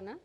అలానా?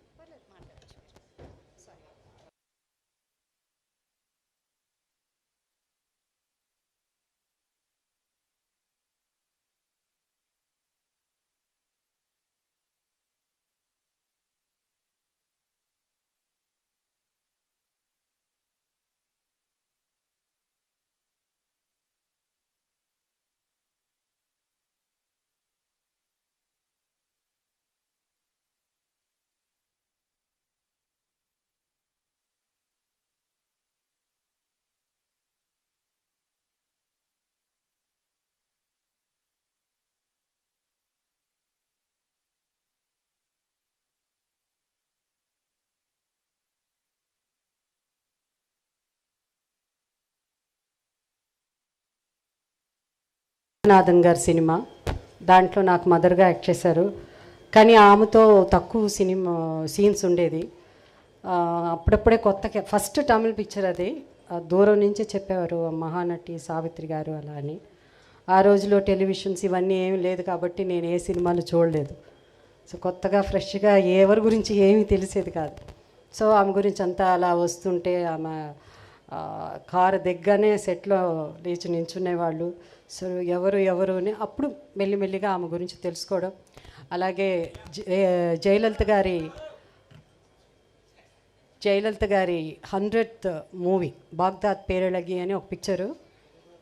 నాథన్ గారి సినిమా, దాంట్లో నాకు మదర్గా యాక్ట్ చేశారు. కానీ ఆమెతో తక్కువ సినిమా సీన్స్ ఉండేది. అప్పుడప్పుడే కొత్త ఫస్ట్ తమిళ్ పిక్చర్ అది. దూరం నుంచే చెప్పేవారు మహానటి సావిత్రి గారు అలా అని. ఆ రోజులో టెలివిజన్స్ ఇవన్నీ ఏమి లేదు కాబట్టి నేను ఏ సినిమాలు చూడలేదు. సో కొత్తగా ఫ్రెష్గా ఎవరి గురించి ఏమీ తెలిసేది కాదు. సో ఆమె గురించి అంతా అలా వస్తుంటే ఆమె కారు దిగ్గానే సెట్లో లేచి నించునేవాళ్ళు. సో ఎవరు అని అప్పుడు మెల్లిమెల్లిగా ఆమె గురించి తెలుసుకోవడం. అలాగే జయలలిత గారి 100th మూవీ బాగ్దాద్ పేరళగి అని ఒక పిక్చరు.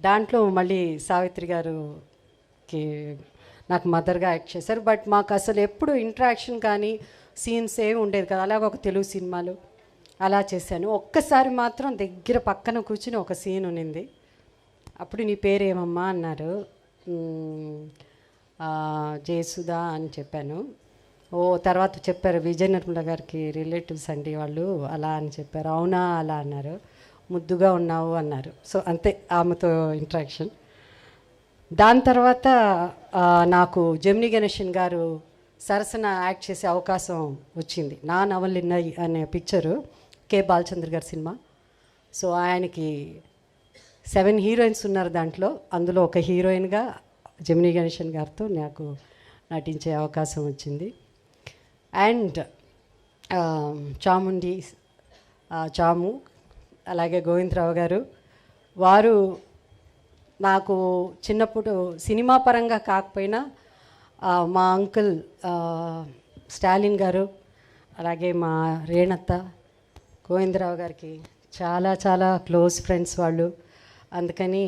దాంట్లో మళ్ళీ సావిత్రి గారుకి నాకు మదర్గా యాక్ట్ చేశారు. బట్ మాకు అసలు ఎప్పుడు ఇంట్రాక్షన్ కానీ సీన్స్ ఏమి ఉండేది కదా. అలాగే ఒక తెలుగు సినిమాలు అలా చేశాను. ఒక్కసారి మాత్రం దగ్గర పక్కన కూర్చుని ఒక సీన్ ఉన్నింది. అప్పుడు నీ పేరేమమ్మా అన్నారు. జయసుధా అని చెప్పాను. తర్వాత చెప్పారు విజయ నిర్మల గారికి రిలేటివ్స్ అండి వాళ్ళు అలా అని చెప్పారు. అవునా అలా అన్నారు. ముద్దుగా ఉన్నావు అన్నారు. సో అంతే ఆమెతో ఇంట్రాక్షన్. దాని తర్వాత నాకు జెమిని గణేషన్ గారు సరసన యాక్ట్ చేసే అవకాశం వచ్చింది. నా నవలిన్నయి అనే పిక్చరు, కె బాలచంద్ర గారి సినిమా. సో ఆయనకి 7 హీరోయిన్స్ ఉన్నారు దాంట్లో. అందులో ఒక హీరోయిన్గా జెమిని గణేషన్ గారితో నాకు నటించే అవకాశం వచ్చింది. అండ్ చాము అలాగే గోవిందరావు గారు, వారు నాకు చిన్నప్పుడు సినిమా పరంగా కాకపోయినా మా అంకుల్ స్టాలిన్ గారు, అలాగే మా రేణత్త, గోవిందరావు గారికి చాలా చాలా క్లోజ్ ఫ్రెండ్స్ వాళ్ళు. అందుకని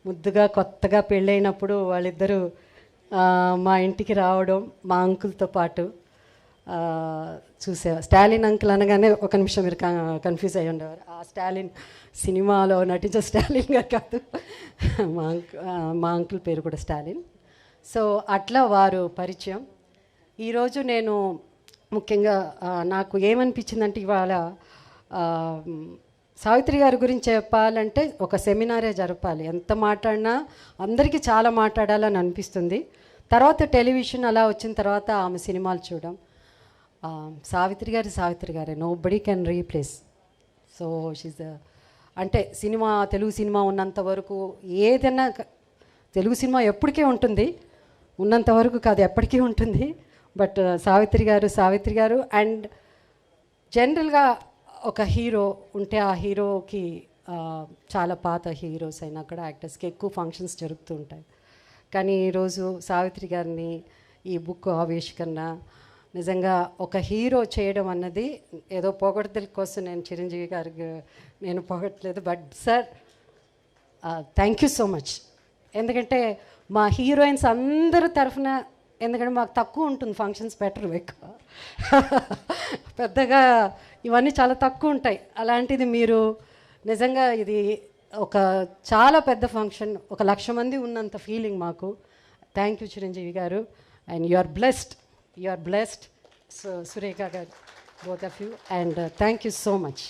ముద్దుగా కొత్తగా పెళ్ళైనప్పుడు వాళ్ళిద్దరూ మా ఇంటికి రావడం మా అంకుల్తో పాటు చూసే. స్టాలిన్ అంకుల్ అనగానే ఒక నిమిషం మీరు కన్ఫ్యూజ్ అయ్యి ఉండేవారు. ఆ స్టాలిన్ సినిమాలో నటించే స్టాలిన్ గారు కాదు, మా అంకుల్ పేరు కూడా స్టాలిన్. సో అట్లా వారు పరిచయం. ఈరోజు నేను ముఖ్యంగా నాకు ఏమనిపించిందంటే ఇవాళ సావిత్రి గారి గురించి చెప్పాలంటే ఒక సెమినారే జరపాలి. ఎంత మాట్లాడినా అందరికీ చాలా మాట్లాడాలని అనిపిస్తుంది. తర్వాత టెలివిజన్ అలా వచ్చిన తర్వాత ఆమె సినిమాలు చూడడం. సావిత్రి గారే, nobody can replace. So she's అంటే తెలుగు సినిమా ఉన్నంత వరకు ఏదైనా, తెలుగు సినిమా ఎప్పటికీ ఉంటుంది, ఉన్నంత వరకు కాదు ఎప్పటికీ ఉంటుంది. బట్ సావిత్రి గారు అండ్ జనరల్గా ఒక హీరో ఉంటే ఆ హీరోకి చాలా పాత హీరోస్ అయినా కూడా యాక్టర్స్కి ఎక్కువ ఫంక్షన్స్ జరుగుతూ ఉంటాయి. కానీ ఈరోజు సావిత్రి గారిని ఈ బుక్ ఆవిష్కరణ నిజంగా ఒక హీరో చేయడం అన్నది ఏదో పొగడ్తల కోసం నేను చిరంజీవి గారికి నేను పొగట్లేదు. But sir thank you so much. ఎందుకంటే మా హీరోయిన్స్ అందరి తరఫున, ఎందుకంటే మాకు తక్కువ ఉంటుంది ఫంక్షన్స్, బెటర్ ఎక్కువ పెద్దగా ఇవన్నీ చాలా తక్కువ ఉంటాయి. అలాంటిది మీరు నిజంగా ఇది ఒక చాలా పెద్ద ఫంక్షన్, 1,00,000 మంది ఉన్నంత ఫీలింగ్ మాకు. థ్యాంక్ యూ చిరంజీవి గారు. And you are blessed Surekha గారు, both of you. And thank you so much.